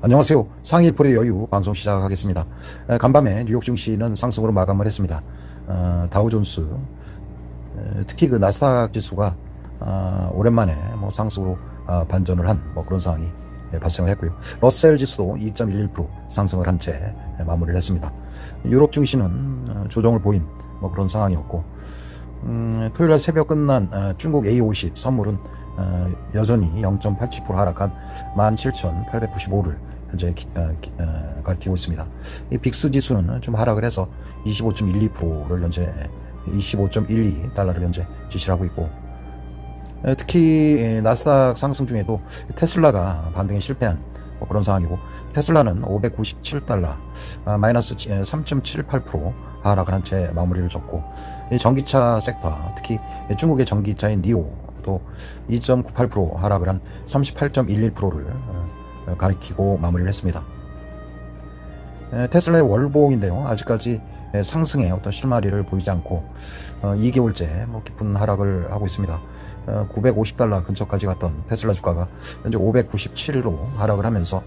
안녕하세요. 상일 풀의 여유 방송 시작하겠습니다. 간밤에 뉴욕 증시는 상승으로 마감을 했습니다. 다우존스, 특히 그 나스닥 지수가 오랜만에 뭐 상승으로 반전을 한 뭐 그런 상황이 발생을 했고요. 러셀 지수도 2.11% 상승을 한 채 마무리를 했습니다. 유럽 증시는 조정을 보인 뭐 그런 상황이었고, 토요일날 새벽 끝난 중국 A50 선물은 여전히 0.87% 하락한 17,895를 현재 가리키고 있습니다. 이 빅스 지수는 좀 하락을 해서 25.12%를 현재 25.12달러를 현재 지시를 하고 있고, 특히 나스닥 상승 중에도 테슬라가 반등에 실패한 뭐 그런 상황이고, 테슬라는 597달러 마이너스 3.78% 하락을 한 채 마무리를 줬고, 전기차 섹터, 특히 중국의 전기차인 니오도 2.98% 하락을 한 38.11%를 가리키고 마무리를 했습니다. 테슬라의 월봉인데요, 아직까지 상승의 어떤 실마리를 보이지 않고 2개월째 뭐 깊은 하락을 하고 있습니다. 950달러 근처까지 갔던 테슬라 주가가 현재 597로 하락을 하면서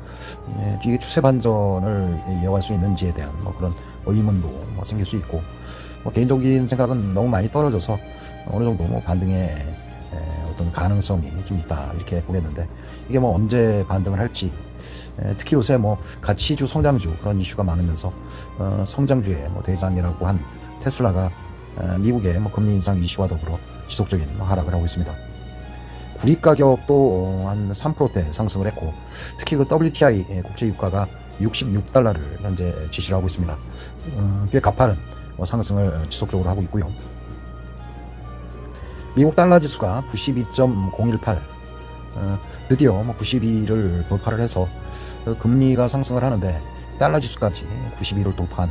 이게 추세 반전을 이어갈 수 있는지에 대한 뭐 그런 의문도 뭐 생길 수 있고, 뭐 개인적인 생각은 너무 많이 떨어져서 어느 정도 뭐 반등의 어떤 가능성이 좀 있다 이렇게 보겠는데, 이게 뭐 언제 반등을 할지, 특히 요새 뭐 가치주, 성장주 그런 이슈가 많으면서 성장주의 뭐 대상이라고 한 테슬라가 미국의 뭐 금리 인상 이슈와 더불어 지속적인 뭐 하락을 하고 있습니다. 구리 가격도 한 3%대 상승을 했고, 특히 그 WTI 국제 유가가 66달러를 현재 지시를 하고 있습니다. 꽤 가파른 상승을 지속적으로 하고 있고요. 미국 달러 지수가 92.018, 드디어 뭐 92를 돌파를 해서 금리가 상승을 하는데 달러 지수까지 92를 돌파한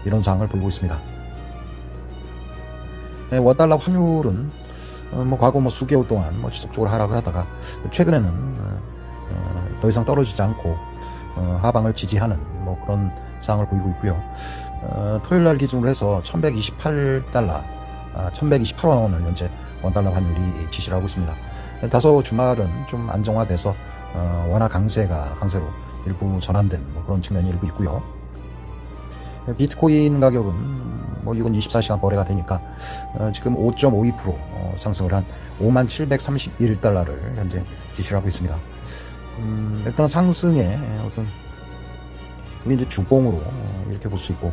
이런 상황을 보이고 있습니다. 원달러 환율은 뭐 과거 뭐 수개월 동안 뭐 지속적으로 하락을 하다가 최근에는 더 이상 떨어지지 않고 하방을 지지하는 뭐 그런 상황을 보이고 있고요. 토요일 날 기준으로 해서 1128달러, 1128원을 현재 원달러 환율이 지시를 하고 있습니다. 다소 주말은 좀 안정화돼서 원화 강세로 일부 전환된 뭐 그런 측면이 일부 있고요. 비트코인 가격은 뭐 이건 24시간 거래가 되니까 지금 5.52% 상승을 한 5731달러를 현재 지시를 하고 있습니다. 일단 상승의 어떤 우리 이제 주봉으로 이렇게 볼 수 있고,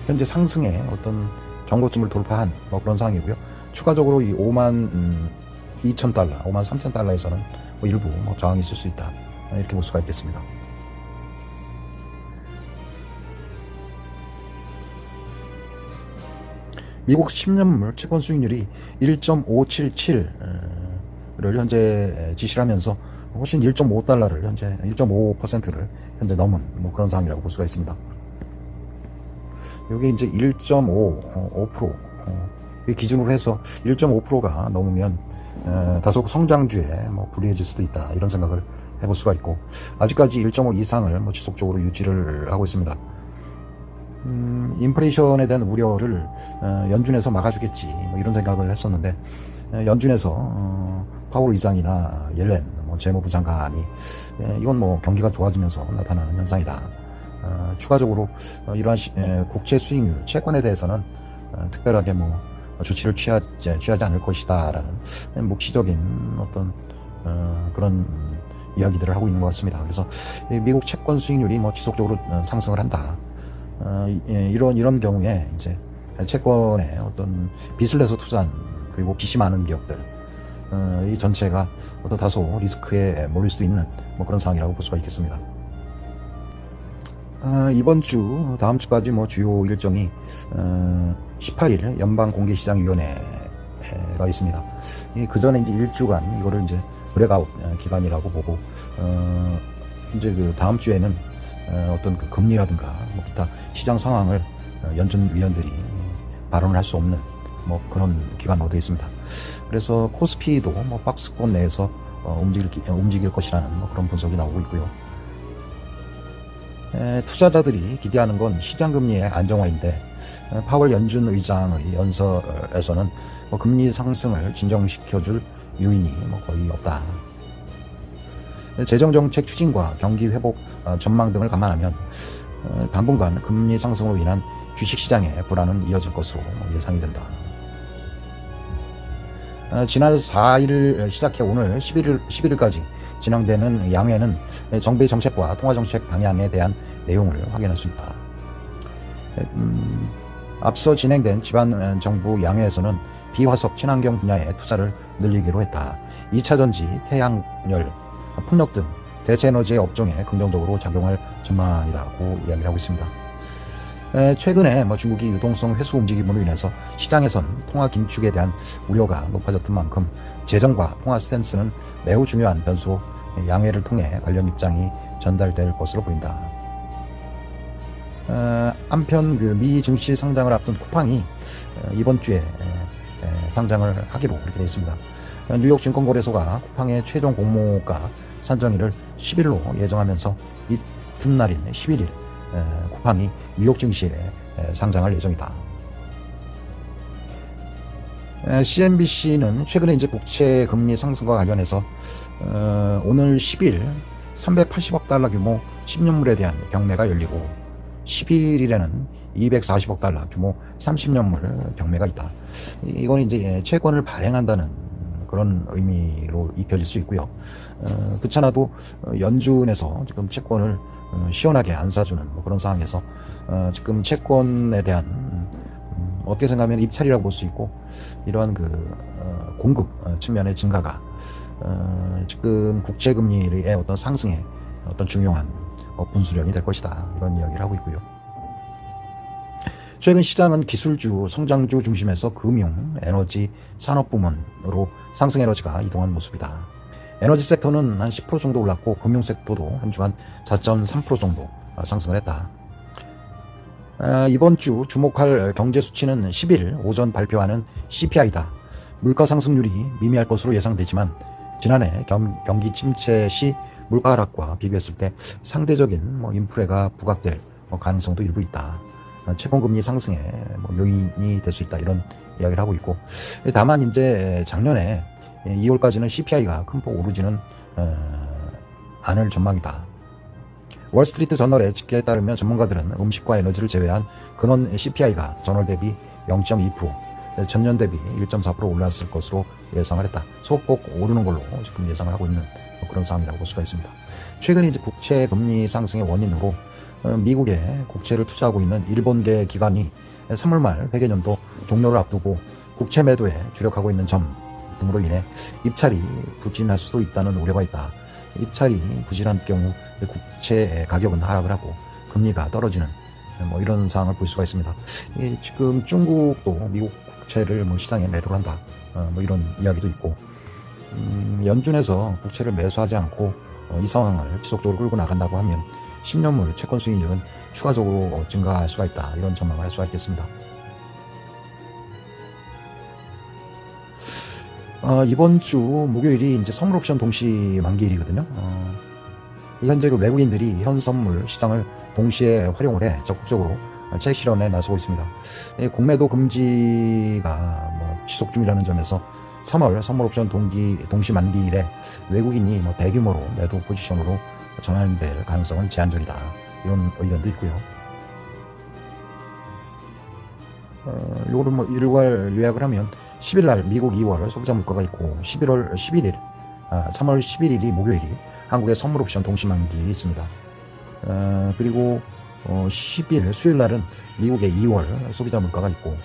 현재 상승의 어떤 정고점을 돌파한 뭐 그런 상황이고요. 추가적으로 이 52,000달러, 53,000달러에서는 뭐 일부 뭐 저항이 있을 수 있다 이렇게 볼 수가 있겠습니다. 미국 10년물 채권 수익률이 1.577를 현재 지시를 하면서 훨씬 1.5달러를 현재 1.5%를 현재 넘은 뭐 그런 상황이라고 볼 수가 있습니다. 이게 이제 1.5% 기준으로 해서 1.5%가 넘으면 다소 성장주에 뭐 불리해질 수도 있다 이런 생각을 해볼 수가 있고, 아직까지 1.5 이상을 뭐 지속적으로 유지를 하고 있습니다. 인플레이션에 대한 우려를 연준에서 막아주겠지 뭐 이런 생각을 했었는데, 연준에서 파월 의장이나 옐렌 뭐 재무부 장관이 이건 뭐 경기가 좋아지면서 나타나는 현상이다. 추가적으로 이러한 국채 수익률, 채권에 대해서는 특별하게 뭐 조치를 취하지 않을 것이다라는 묵시적인 어떤 그런 이야기들을 하고 있는 것 같습니다. 그래서 미국 채권 수익률이 뭐 지속적으로 상승을 한다. 이런 경우에 이제 채권에 어떤 빚을 내서 투자한, 그리고 빚이 많은 기업들, 이 전체가 어떤 다소 리스크에 몰릴 수도 있는 뭐 그런 상황이라고 볼 수가 있겠습니다. 이번 주, 다음 주까지 뭐 주요 일정이 18일 연방공개시장위원회가 있습니다. 그 전에 이제 일주간 이거를 이제 브레이크아웃 기간이라고 보고, 이제 그 다음 주에는 어떤 그 금리라든가 뭐 기타 시장 상황을 연준위원들이 발언을 할 수 없는 뭐 그런 기간으로 되어 있습니다. 그래서 코스피도 뭐 박스권 내에서 움직일 것이라는 뭐 그런 분석이 나오고 있고요. 투자자들이 기대하는 건 시장금리의 안정화인데, 파월 연준 의장의 연설에서는 뭐 금리 상승을 진정시켜줄 요인이 뭐 거의 없다. 재정정책 추진과 경기 회복 전망 등을 감안하면 당분간 금리 상승으로 인한 주식시장의 불안은 이어질 것으로 예상이 된다. 지난 4일 시작해 오늘 11일까지 진행되는 양회는 정부의 정책과 통화정책 방향에 대한 내용을 확인할 수 있다. 앞서 진행된 지방정부 양회에서는 비화석 친환경 분야의 투자를 늘리기로 했다. 2차전지, 태양열, 풍력 등 대체에너지 업종에 긍정적으로 작용할 전망이라고 이야기를 하고 있습니다. 최근에 중국이 유동성 회수 움직임으로 인해서 시장에선 통화 긴축에 대한 우려가 높아졌던 만큼 재정과 통화 스탠스는 매우 중요한 변수로 양회를 통해 관련 입장이 전달될 것으로 보인다. 한편 미 증시 상장을 앞둔 쿠팡이 이번 주에 상장을 하기로 그렇게 되어 있습니다. 뉴욕 증권거래소가 쿠팡의 최종 공모가 산정일을 10일로 예정하면서 이튿날인 11일 쿠팡이 뉴욕 증시에 상장할 예정이다. CNBC는 최근에 이제 국채 금리 상승과 관련해서 오늘 10일 380억 달러 규모 10년물에 대한 경매가 열리고 11일에는 240억 달러 규모 30년물 경매가 있다. 이건 이제 채권을 발행한다는 그런 의미로 익혀질 수 있고요. 그렇잖아도 연준에서 지금 채권을 시원하게 안 사주는 그런 상황에서 지금 채권에 대한 어떻게 생각하면 입찰이라고 볼 수 있고 이러한 공급 측면의 증가가 지금 국채금리의 어떤 상승에 어떤 중요한 분수령이 될 것이다, 이런 이야기를 하고 있고요. 최근 시장은 기술주, 성장주 중심에서 금융, 에너지, 산업부문으로 상승 에너지가 이동한 모습이다. 에너지 섹터는 한 10% 정도 올랐고 금융 섹터도 한 주 한 4.3% 정도 상승을 했다. 이번 주 주목할 경제 수치는 10일 오전 발표하는 CPI다. 물가 상승률이 미미할 것으로 예상되지만 지난해 경기 침체 시 물가 하락과 비교했을 때 상대적인 인플레가 부각될 가능성도 일부 있다. 채권금리 상승의 요인이 될 수 있다, 이런 이야기를 하고 있고, 다만 이제 작년에 2월까지는 CPI가 큰 폭 오르지는 않을 전망이다. 월스트리트 저널의 집계에 따르면 전문가들은 음식과 에너지를 제외한 근원 CPI가 전월 대비 0.2%, 전년 대비 1.4% 올랐을 것으로 예상을 했다. 소폭 오르는 걸로 지금 예상을 하고 있는 그런 상황이라고 볼 수가 있습니다. 최근 이제 국채 금리 상승의 원인으로 미국에 국채를 투자하고 있는 일본계 기관이 3월 말 회계년도 종료를 앞두고 국채 매도에 주력하고 있는 점 등으로 인해 입찰이 부진할 수도 있다는 우려가 있다. 입찰이 부진한 경우 국채 가격은 하락을 하고 금리가 떨어지는 이런 상황을 볼 수가 있습니다. 지금 중국도 미국 국채를 시장에 매도를 한다, 이런 이야기도 있고, 연준에서 국채를 매수하지 않고 이 상황을 지속적으로 끌고 나간다고 하면 10년물 채권 수익률은 추가적으로 증가할 수가 있다, 이런 전망을 할 수가 있겠습니다. 이번 주 목요일이 이제 선물 옵션 동시 만기일이거든요. 현재 외국인들이 현 선물 시장을 동시에 활용을 해 적극적으로 채익 실현에 나서고 있습니다. 공매도 금지가 지속 중이라는 점에서 3월 선물 옵션 동시 만기일에 외국인이 대규모로 매도 포지션으로 전환될 가능성은 제한적이다, 이런 의견도 있고요. 요거를 일괄 요약을 하면 10일 날 미국 2월 소비자 물가가 있고 3월 11일이 목요일이 한국의 선물 옵션 동시 만기일이 있습니다. 그리고 10일 수요일 날은 미국의 2월 소비자 물가가 있고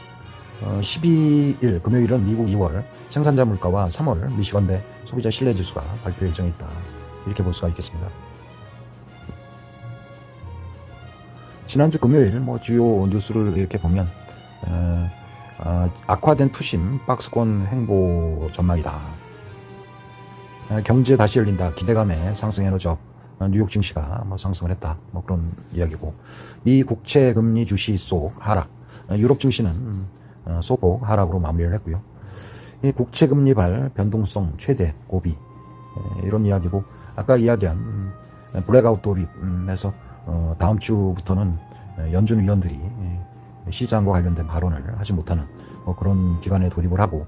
12일 금요일은 미국 2월 생산자 물가와 3월 미시건대 소비자 신뢰지수가 발표 예정에 있다, 이렇게 볼 수가 있겠습니다. 지난주 금요일 주요 뉴스를 이렇게 보면 악화된 투심 박스권 횡보 전망이다. 경제 다시 열린다, 기대감에 상승 에너지업, 뉴욕 증시가 상승을 했다, 그런 이야기고, 미 국채 금리 주시 속 하락, 유럽 증시는 소폭 하락으로 마무리를 했고요. 이 국채 금리발 변동성 최대 고비, 이런 이야기고, 아까 이야기한 블랙아웃 돌입에서 다음 주부터는 연준 위원들이 시장과 관련된 발언을 하지 못하는 그런 기간에 돌입을 하고,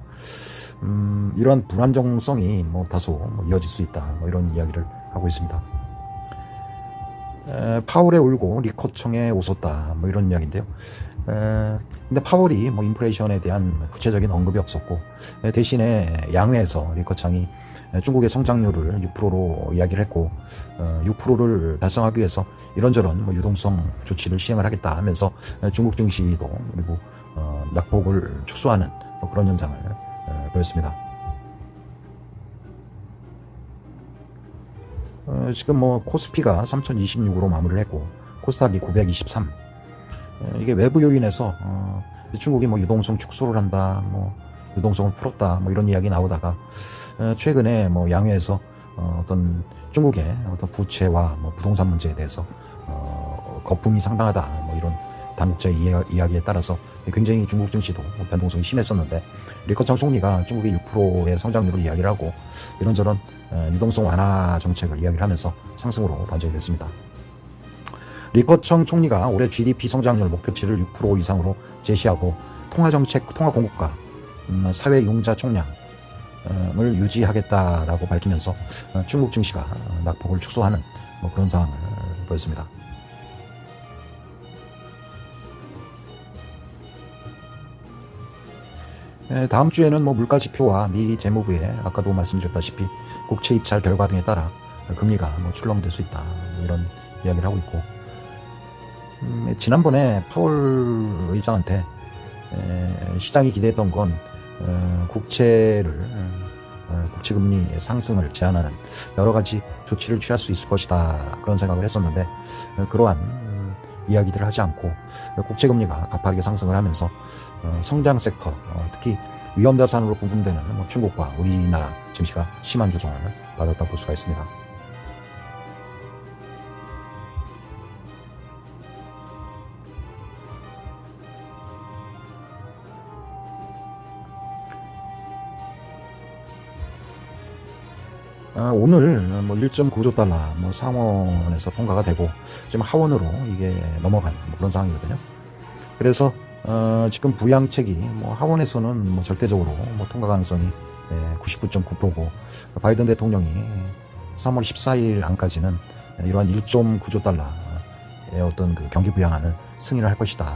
이러한 불안정성이 다소 이어질 수 있다, 이런 이야기를 하고 있습니다. 파월에 울고 리커청에 웃었다, 뭐 이런 이야기인데요. 근데 파월이 뭐 인플레이션에 대한 구체적인 언급이 없었고, 대신에 양회에서 리커창이 중국의 성장률을 6%로 이야기를 했고, 6%를 달성하기 위해서 이런저런 뭐 유동성 조치를 시행을 하겠다 하면서 중국 증시도 그리고 낙폭을 축소하는 뭐 그런 현상을 보였습니다. 지금 뭐 코스피가 3026으로 마무리를 했고, 코스닥이 923. 이게 외부 요인에서 중국이 뭐 유동성 축소를 한다, 뭐 유동성을 풀었다, 뭐 이런 이야기 나오다가 최근에 뭐 양회에서 어떤 중국의 어떤 부채와 뭐 부동산 문제에 대해서 거품이 상당하다, 뭐 이런 당국자의 이야기에 따라서 굉장히 중국 증시도 변동성이 심했었는데, 리커창 총리가 중국의 6%의 성장률을 이야기를 하고 이런저런 유동성 완화 정책을 이야기를 하면서 상승으로 반전이 됐습니다. 리커청 총리가 올해 GDP 성장률 목표치를 6% 이상으로 제시하고 통화정책, 통화공급과 사회융자 총량을 유지하겠다라고 밝히면서 중국 증시가 낙폭을 축소하는 뭐 그런 상황을 보였습니다. 다음 주에는 뭐 물가지표와 미 재무부의 아까도 말씀드렸다시피 국채 입찰 결과 등에 따라 금리가 뭐 출렁될 수 있다, 이런 이야기를 하고 있고, 지난번에 파월 의장한테 시장이 기대했던 건 국채금리 상승을 제한하는 여러 가지 조치를 취할 수 있을 것이다, 그런 생각을 했었는데, 그러한 이야기들을 하지 않고 국채금리가 가파르게 상승을 하면서 성장 섹터, 특히 위험자산으로 구분되는 뭐 중국과 우리나라 증시가 심한 조정을 받았다 볼 수가 있습니다. 오늘 뭐 1.9조 달러 뭐 상원에서 통과가 되고 지금 하원으로 이게 넘어간 뭐 그런 상황이거든요. 그래서 지금 부양책이 뭐 하원에서는 뭐 절대적으로 뭐 통과 가능성이 99.9%고, 바이든 대통령이 3월 14일 안까지는 이러한 1.9조 달러의 어떤 그 경기 부양안을 승인을 할 것이다.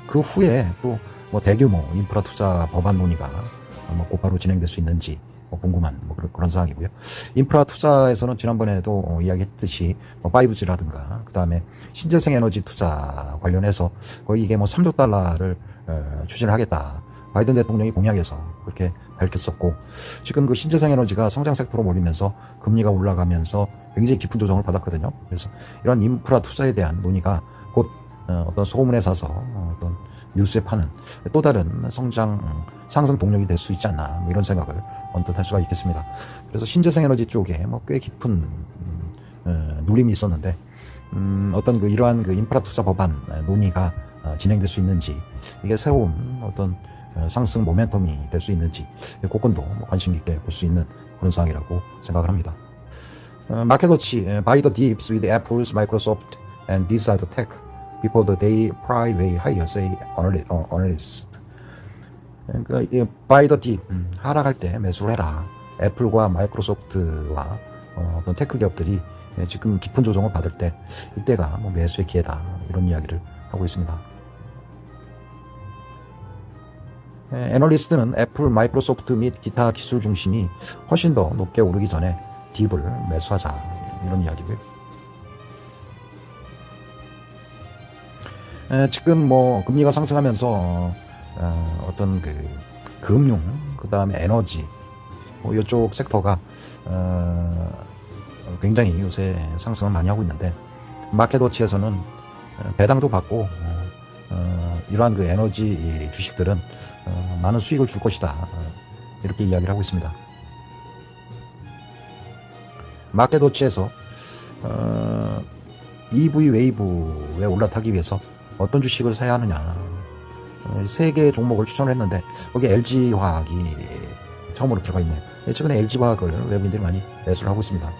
그 후에 또 뭐 대규모 인프라 투자 법안 논의가 뭐 곧바로 진행될 수 있는지 궁금한 뭐 그런 상황이고요. 인프라 투자에서는 지난번에도 이야기했듯이 뭐 5G라든가 그 다음에 신재생 에너지 투자 관련해서 거의 이게 뭐 3조 달러를 추진을 하겠다, 바이든 대통령이 공약에서 그렇게 밝혔었고, 지금 그 신재생 에너지가 성장 섹터로 몰리면서 금리가 올라가면서 굉장히 깊은 조정을 받았거든요. 그래서 이런 인프라 투자에 대한 논의가 곧 어떤 소문에 사서 어떤 뉴스에 파는 또 다른 상승 동력이 될 수 있지 않나, 뭐 이런 생각을 언뜻 할 수가 있겠습니다. 그래서 신재생 에너지 쪽에 뭐 꽤 깊은 눌림이 있었는데, 어떤 그 이러한 그 인프라 투자 법안 논의가 진행될 수 있는지, 이게 새로운 어떤 상승 모멘텀이 될 수 있는지, 그건도 뭐 관심 있게 볼 수 있는 그런 상황이라고 생각을 합니다. 마켓워치 Buy the dips with Apple's Microsoft and these are the tech before the day price way higher, say analyst. 그러니까 buy the dip, 하락할 때 매수를 해라. 애플과 마이크로소프트와 어떤 테크 기업들이 지금 깊은 조정을 받을 때 이때가 뭐 매수의 기회다, 이런 이야기를 하고 있습니다. 애널리스트는 애플, 마이크로소프트 및 기타 기술 중심이 훨씬 더 높게 오르기 전에 딥을 매수하자, 이런 이야기고요. 지금 뭐 금리가 상승하면서 어떤 그 금융, 그 다음에 에너지, 뭐 이쪽 섹터가 굉장히 요새 상승을 많이 하고 있는데, 마켓워치에서는 배당도 받고 이러한 그 에너지 주식들은 많은 수익을 줄 것이다, 이렇게 이야기를 하고 있습니다. 마켓워치에서 EV 웨이브에 올라타기 위해서 어떤 주식을 사야 하느냐, 3개의 종목을 추천을 했는데 거기에 LG화학이 처음으로 들어가 있네요. 최근에 LG화학을 외국인들이 많이 매수를 하고 있습니다.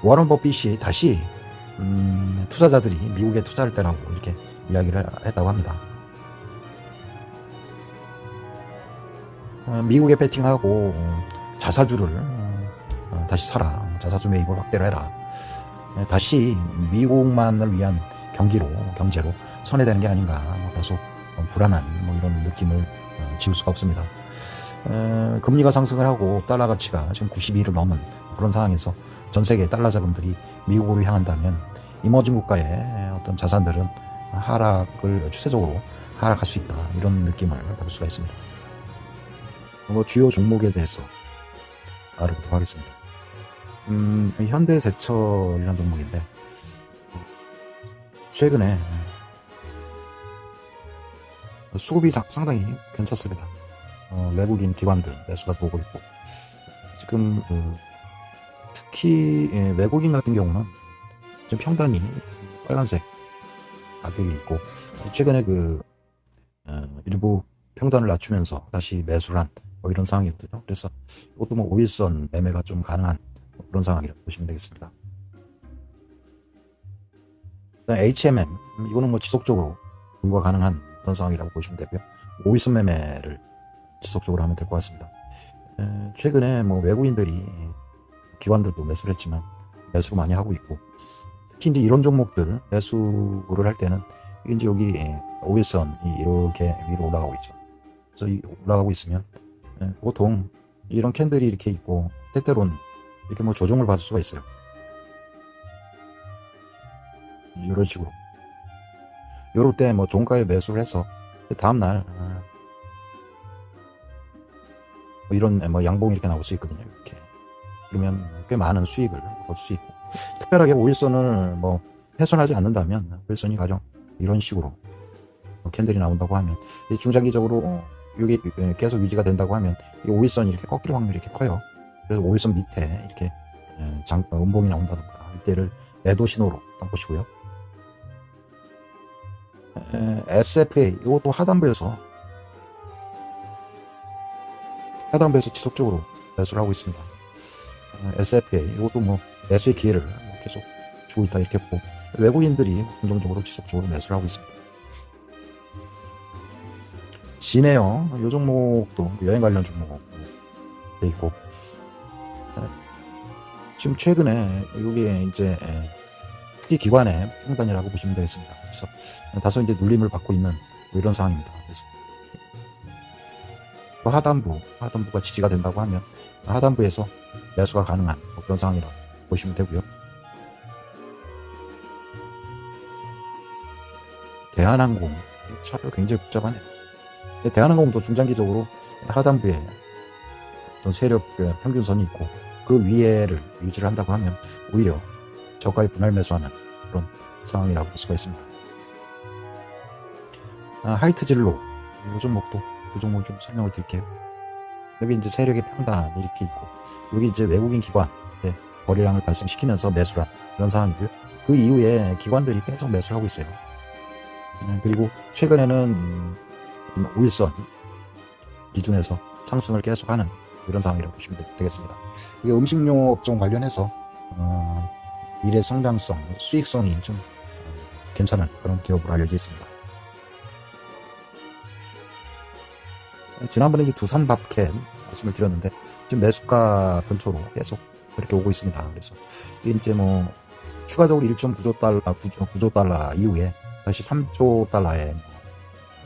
워런 버핏이 다시 투자자들이 미국에 투자할 때라고 이렇게 이야기를 했다고 합니다. 미국에 베팅하고 자사주를 다시 사라. 자사주 매입을 확대를 해라. 다시 미국만을 위한 경제로 선회되는 게 아닌가. 다소 불안한 이런 느낌을 지울 수가 없습니다. 금리가 상승을 하고 달러 가치가 지금 92를 넘은 그런 상황에서 전 세계 달러 자금들이 미국으로 향한다면 이머징 국가의 어떤 자산들은 추세적으로 하락할 수 있다. 이런 느낌을 받을 수가 있습니다. 주요 종목에 대해서 알아보도록 하겠습니다. 현대제철이라는 종목인데 최근에 수급이 상당히 괜찮습니다. 외국인 기관들 매수가 들어오고 있고 지금 특히 외국인 같은 경우는 지금 평단이 빨간색 가격이 있고 최근에 일부 평단을 낮추면서 다시 매수를 한 이런 상황이거든요. 그래서 이것도 오일선 매매가 좀 가능한 그런 상황이라고 보시면 되겠습니다. HMM 이거는 지속적으로 보유가 가능한 그런 상황이라고 보시면 되고요. 오일선 매매를 지속적으로 하면 될 것 같습니다. 최근에 외국인들이 기관들도 매수를 했지만 매수를 많이 하고 있고 특히 이제 이런 종목들 매수를 할 때는 이제 여기 오일선이 이렇게 위로 올라가고 있죠. 그래서 올라가고 있으면 보통 이런 캔들이 이렇게 있고 때때로는 이렇게 조정을 받을 수가 있어요. 이런 식으로 이럴 때 종가에 매수를 해서 다음날 이런 양봉이 이렇게 나올 수 있거든요. 이렇게 그러면 꽤 많은 수익을 얻을 수 있고 특별하게 오일선을 훼손하지 않는다면 오일선이 가령 이런 식으로 캔들이 나온다고 하면 중장기적으로 이게 계속 유지가 된다고 하면 이 오일선이 이렇게 꺾일 확률이 이렇게 커요. 그래서 오일선 밑에 이렇게 음봉이 나온다든가 이때를 매도 신호로 보시고요. SFA 이것도 하단부에서 지속적으로 매수를 하고 있습니다. SFA 이것도 매수의 기회를 계속 주고 있다 이렇게 보고 외국인들이 긍정적으로 지속적으로 매수를 하고 있습니다. 진에어 이 종목도 여행 관련 종목 돼 있고 지금 최근에 이게 이제 특히 기관의 평단이라고 보시면 되겠습니다. 그래서 다소 이제 눌림을 받고 있는 이런 상황입니다. 그래서 하단부가 지지가 된다고 하면 하단부에서 매수가 가능한 그런 상황이라고 보시면 되고요. 대한항공 차트가 굉장히 복잡하네요. 대한항공도 중장기적으로 하단부에 어떤 세력 평균선이 있고 그 위에를 유지를 한다고 하면 오히려 저가에 분할 매수하는 그런 상황이라고 볼 수가 있습니다. 하이트진로 이 종목도 좀 설명을 드릴게요. 여기 이제 세력의 평단이 이렇게 있고 여기 이제 외국인 기관 거래량을 발생시키면서 매수를 한 그런 상황이고요. 그 이후에 기관들이 계속 매수를 하고 있어요. 그리고 최근에는 오일선 기준에서 상승을 계속하는 이런 상황이라고 보시면 되겠습니다. 이게 음식료 업종 관련해서 미래 성장성, 수익성이 좀 괜찮은 그런 기업으로 알려져 있습니다. 지난번에 두산밥켓 말씀을 드렸는데 지금 매수가 근처로 계속 이렇게 오고 있습니다. 그래서 이게 이제 추가적으로 1.9조 달러 이후에 다시 3조 달러의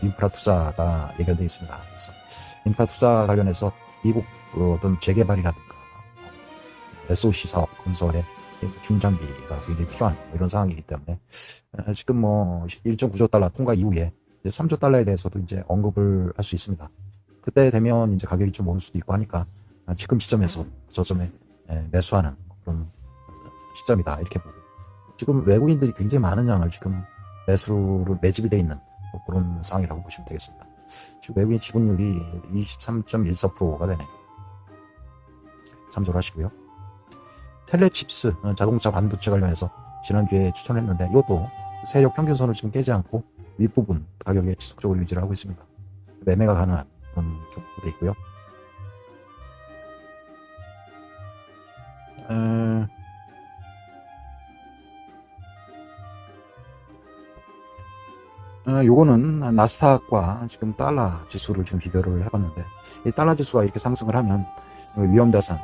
인프라 투자가 예견되어 있습니다. 그래서 인프라 투자 관련해서 미국 어떤 재개발이라든가 SOC 사업 건설에 중장비가 굉장히 필요한 이런 상황이기 때문에 지금 1.9조 달러 통과 이후에 3조 달러에 대해서도 이제 언급을 할 수 있습니다. 그때 되면 이제 가격이 좀 오를 수도 있고 하니까 지금 시점에서 저점에 매수하는 그런 시점이다 이렇게 보고 지금 외국인들이 굉장히 많은 양을 지금 매수를 매집이 되어 있는 그런 상황이라고 보시면 되겠습니다. 지금 외국인 지분율이 23.14%가 되네요. 참조를 하시고요. 텔레칩스 자동차 반도체 관련해서 지난주에 추천했는데 이것도 세력 평균선을 지금 깨지 않고 윗부분 가격에 지속적으로 유지를 하고 있습니다. 매매가 가능한 그런 종목도 있고요. 요거는 나스닥과 지금 달러 지수를 지금 비교를 해봤는데 이 달러 지수가 이렇게 상승을 하면 위험자산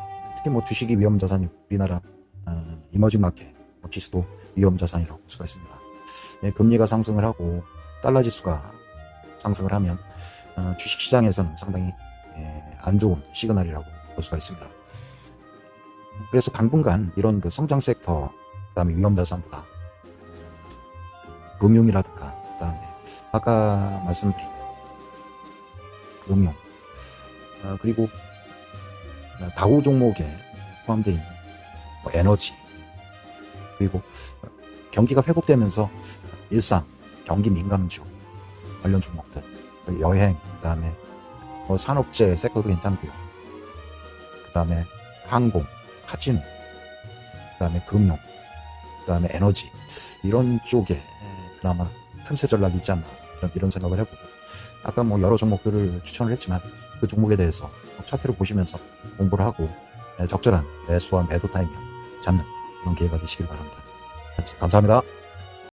특히 뭐 주식이 위험 자산이 우리나라 이머징 마켓 지수도 위험 자산이라고 볼 수가 있습니다. 예, 금리가 상승을 하고 달러 지수가 상승을 하면 주식 시장에서는 상당히 안 좋은 시그널이라고 볼 수가 있습니다. 그래서 당분간 이런 그 성장 섹터, 그다음에 위험 자산보다 금융이라든가, 그다음에 아까 말씀드린 금융, 그리고 다우 종목에 포함되어 있는 뭐 에너지, 그리고 경기가 회복되면서 일상, 경기 민감주 관련 종목들, 여행, 그다음에 뭐 산업재 섹터도 괜찮고요. 그다음에 항공, 카지노, 그다음에 금융, 그다음에 에너지, 이런 쪽에 그나마 틈새 전략이 있지 않나 이런 생각을 해보고, 아까 뭐 여러 종목들을 추천을 했지만 그 종목에 대해서 차트를 보시면서 공부를 하고 적절한 매수와 매도 타이밍 잡는 그런 기회가 되시길 바랍니다. 감사합니다.